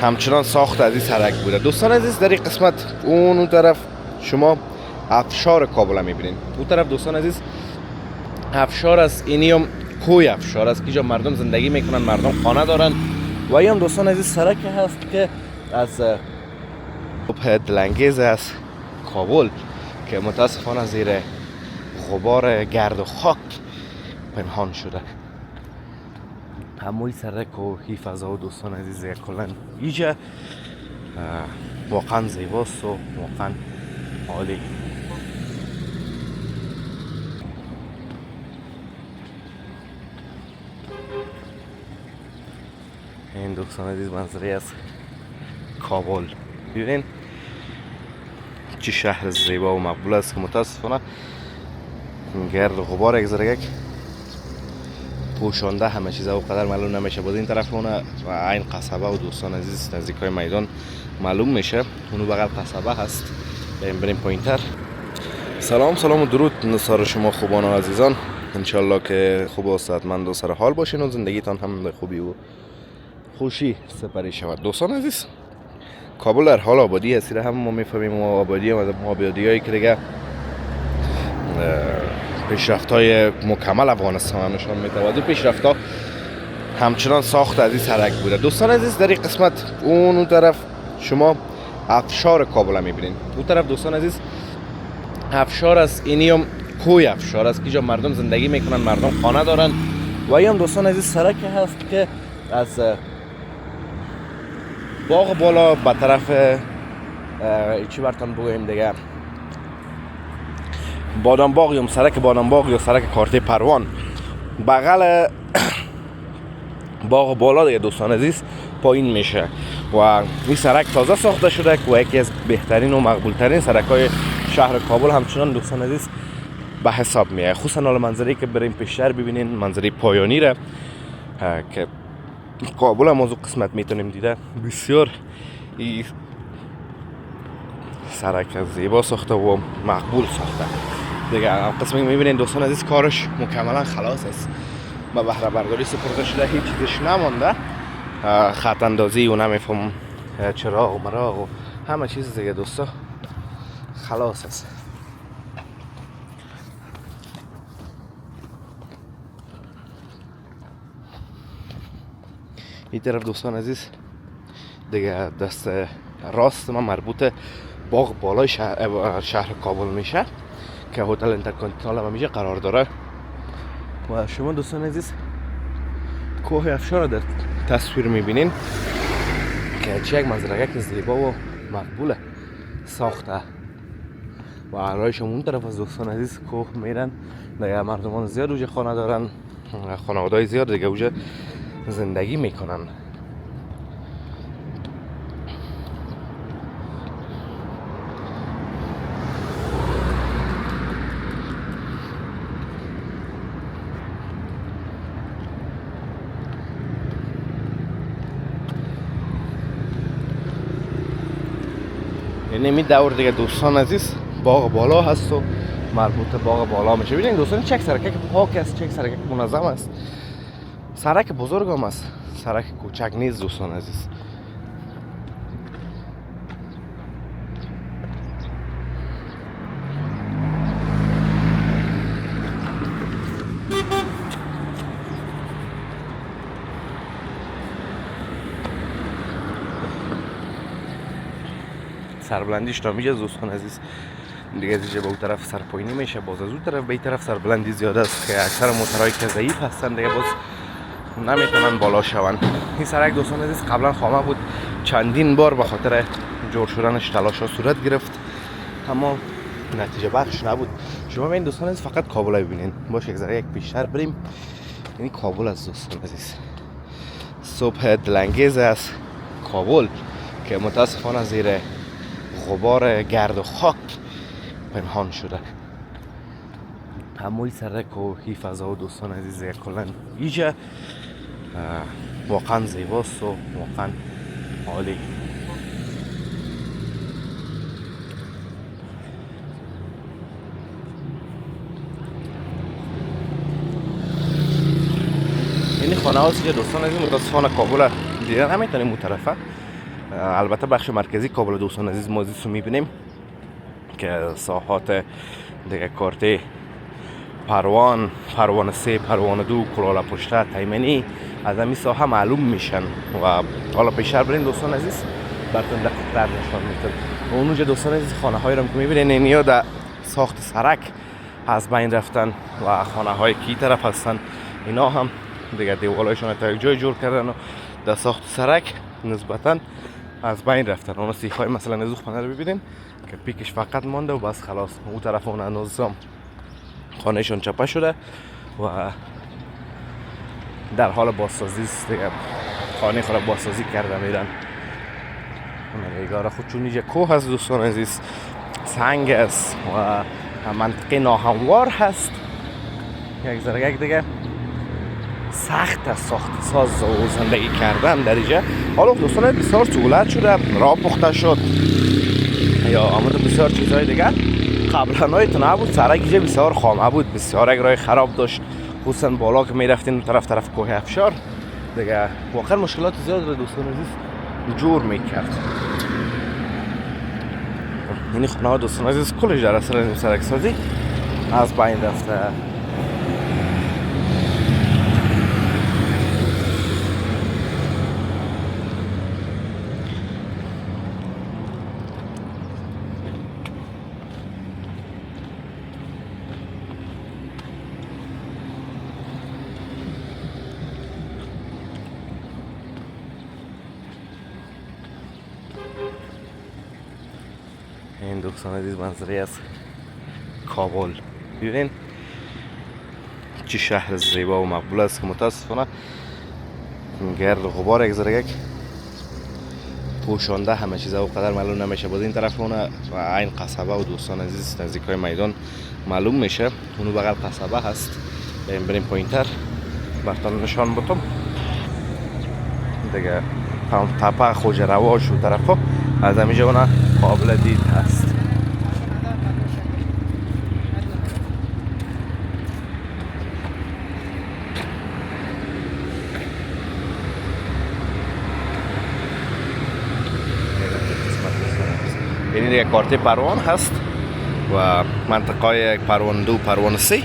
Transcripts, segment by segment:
همچنان ساخت از این سرک بوده. دوستان عزیز در این قسمت اون طرف شما افشار کابل میبینین. اون طرف دوستان عزیز افشار است، اینی هم کوی افشار است که جا مردم زندگی میکنن، مردم خانه دارن. و این هم دوستان عزیز سرک هست که از دلانگیز است کابل که متاسفانه زیر غبار گرد و خاک پنهان شده. هموی سرک و هی فضا و دوستان عزیز کلن ایجا واقعا زیباست و واقعا عالی. این دوستان عزیز منظره از کابل ببینین چه شهر زیبا و مقبول است که متاسفانه گرد غبار یک ذره پوشانده همه چیز او قدر معلوم نمیشه. باز این طرف اون و این قصبه و دوستان عزیز نزدیکای میدان معلوم میشه. اونو بغل قصبه هست. بریم پایینتر. سلام و درود نصار شما خوبان و عزیزان. انشالله که خوب و صحتمند و سر حال باشین و زندگیتان هم خوبی و خوشی سپری شود. دوستان عزیز کابل در حال آبادی هست. هم ما میفهمیم آبادی هایی که دیگه پیشرفت‌های مکمل افغانستان نشان میده و پیشرفت‌ها همچنان ساخت از این سرک بوده. دوستان عزیز در این قسمت اون طرف شما افشار کابل میبینین. اون طرف دوستان عزیز افشار است، اینی هم کوی افشار است که جا مردم زندگی میکنن، مردم خانه دارن. و این هم دوستان عزیز سرک هست که از باغ بالا به طرف چی برتان بگویم دیگه بادام باغ یا سرک بادام باغ یا سرک کارته پروان بغل باغ بالا دیگه دوستان عزیز پایین میشه و این سرک تازه ساخته شده و یکی از بهترین و مقبول ترین سرک های شهر کابل همچنان دوستان عزیز به حساب میاد. خصوصا حال منظری که بریم پیشتر ببینین منظره پایانی را که کابل هم از اون قسمت میتونیم دیده. بسیار این سرک زیبا ساخته و مقبول ساخته دیگه. قسمی میبینین دوستان عزیز کارش مکملا خلاص است، با بهره برداری سپرده شده، هیچ چیزش نمانده. خط اندازی و نمیفهم چراغ و مراغ و همه چیز دیگه دوستا خلاص است. این طرف دوستان عزیز دیگه دست راست ما مربوط باغ بالای شهر کابل میشه که هتل اینترکانتینال هم میشه قرار داره. و شما دوستان عزیز کوه افشار را در تصویر میبینین که چه یک منظره که زیبا و مقبوله ساخته. و رای شما اون طرف از دوستان عزیز کوه میرن دیگه. مردمان زیاد اوجه خانه دارن، خانواده‌های زیاد دیگه اوجه زندگی میکنن. یعنی می دور دیگه دوستان عزیز باغ بالا هست و مربوط باغ بالا میشه. ببینید دوستان چک سرک پاک است، چک سرک منظم است. سرک بزرگ هم است، سرک کوچک نیست دوستان عزیز. سربلندیش تا میشه دوستان عزیز دیگه دیگه به اون طرف سرپایینی میشه. باز از اون طرف به این طرف سربلندی زیاده است که اکثر موتورهایی که ضعیف هستن دیگه باز نمیتونن بالا شون. این سرک دوستان عزیز قبلا خامه بود، چندین بار به خاطر جور شدنش تلاش‌ها صورت گرفت اما نتیجه بخش نبود. شما ببین دوستان عزیز فقط کابل ببینین. باشه یک ذره یک بیشتر بریم. یعنی کابل از دوستان عزیز صبح دلانگیز است کابل که متاسفانه زیر غبار گرد و خاک پنهان شده. هموی سرک و هی فضا و دوستان عزیز کلن ایجا واقعا زیباست و واقعا عالی. این خانه هاست که دوستان عزیز متاسفانه کابل دیدن نمیتونیم اون طرفه البته بخش مرکزی کابل دوستان عزیز ما رو میبینیم که ساحات دیگه کارته پروان 3 پروان 2 کلاله پشته تیمنی از همین ساحه معلوم میشن و حالا پیشتر برین دوستان عزیز براتون دقیق‌تر نشان میدم. اونجا دوستان عزیز خانه هایی رو که میبینین اینیا در ساخت سرک از بین رفتن و خانه های کی طرف هستن اینا هم دیگه دیوالایشون تا یک جای جور کردن و در ساخت سرک نسبتا از بین رفتن. اون سیخ های مثلا نزوخ خانه رو ببینین که پیکش فقط مانده و بس خلاص اون طرف اون نظام خانهشون چپه شده و در حال بازسازی است دیگه. خانه خود بازسازی کرده میرن. نگاه خود چون اینجا کوه هست دوستان عزیز، سنگ است و منطقه ناهموار هست، یک ذره یک دیگه سخت است ساخت ساز و زندگی کردن در اینجا. حالا دوستان بسیار سهولت شده، راه پخته شد یا آمده بسیار چیزهای دیگه. قبلا های نبود، سرک اینجا بسیار خامه بود، بسیار یک راه خراب داشت، خصوصا بالا که میرفتین طرف کوه افشار دیگه واقعا مشکلات زیاد رو دوستان عزیز جور میکرد. یعنی خونه ها دوستان عزیز کلش در اثر این سرک سازی از بین رفته. این دوستان عزیز منظره از کابل، ببینین چه شهر زیبا و مقبول است که متاسفانه گرد و غبار یک ذره یک پوشانده همه چیز او قدر معلوم نمیشه. باز این طرف اونه و این قصبه و دوستان عزیز نزدیک های میدان معلوم میشه، اونو بغل قصبه هست. بریم پایینتر براتون نشان بدم دیگه. تپه خوجرواش و طرف ها از همینجا اونه قابل دید هست. این دیگه کارت پروان هست و منطقه پروان 2 پروان 3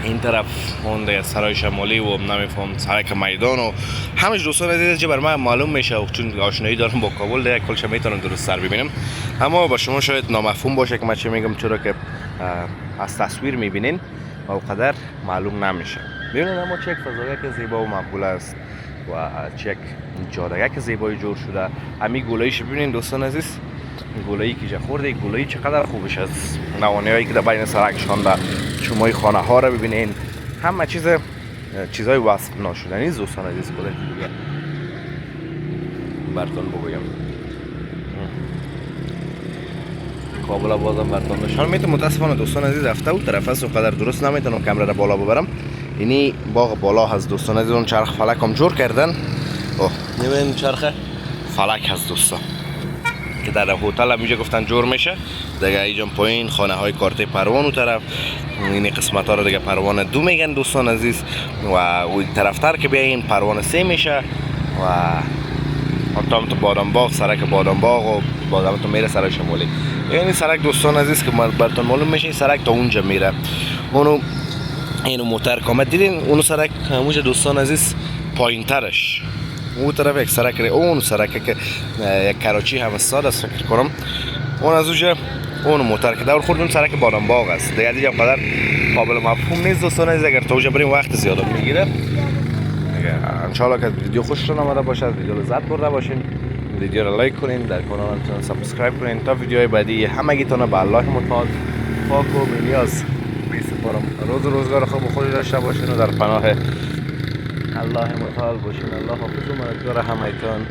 این طرف اون دیگه سرای شمالی و نمیفهم سرک میدان و همش دوستان عزیز چه بر من معلوم میشه و چون آشنایی دارم با کابل دیگه کلش میتونم درست سر ببینم. اما با شما شاید نامفهوم باشه که من چه میگم، چرا که از تصویر میبینین و اونقدر معلوم نمیشه. ببینید اما چه یک فضایی که زیبا و مقبول است و چه یک جاده‌ای که زیبایی جور شده. همین گلاییش ببینین دوستان عزیز، گلایی که جا خورده، گلایی چقدر خوبش است. نوانه‌هایی که در بین سرک شانده، شمای خانه ها رو ببینین، همه چیزای وصف ناشدنی دوستان عزیز بوده دیگه. براتون بگویم کابل بازم براتون نشان میتونم. متاسفانه دوستان عزیز رفته و طرف است و قدر درست نمیتونم کامera را بالا ببرم. اینی باغ بالا هست دوستان عزیز، اون چرخ فلک هم جور کردن. اوه میبینین چرخ فلک هست دوستان که در هتل هم اینجا گفتن جور میشه دیگه. اینجا پایین خانه های کارت پروان و طرف این قسمت ها رو دیگه پروان 2 میگن دوستان عزیز و اون طرفتر که بیاین پروان 3 میشه و حتی بادام باغ، سرک بادام باغ و بادام تو میره سرای شمالی. یعنی سرک دوستان عزیز که براتون معلوم میشه این سرک تا اونجا میره. اونو اینو موتر کامت دیدین، اونو سرک همونجا دوستان عزیز پایین ترش اون طرف یک سرک ری، اون سرک که یک کراچی هم استاد است فکر کنم، اون از اونجا اون موتر که دور خورد اون سرک بادام باغ است دیگه. دیگه قدر قابل مفهوم نیست دوستان عزیز، اگر تا اونجا بریم وقت زیاد میگیره دیگه. ان شاء الله که ویدیو خوشتون آمده باشه، ویدیو لذت برده باشین، ویدیو رو لایک کنین، در کانالتون سابسکرایب کنین تا ویدیوهای بعدی همگیتون به الله متعال پاک و بی‌نیاز میسپارم. روز و روزگار خوب و خوشی داشته باشین و در پناه الله متعال باشین. الله حافظ و مددگار همگیتون.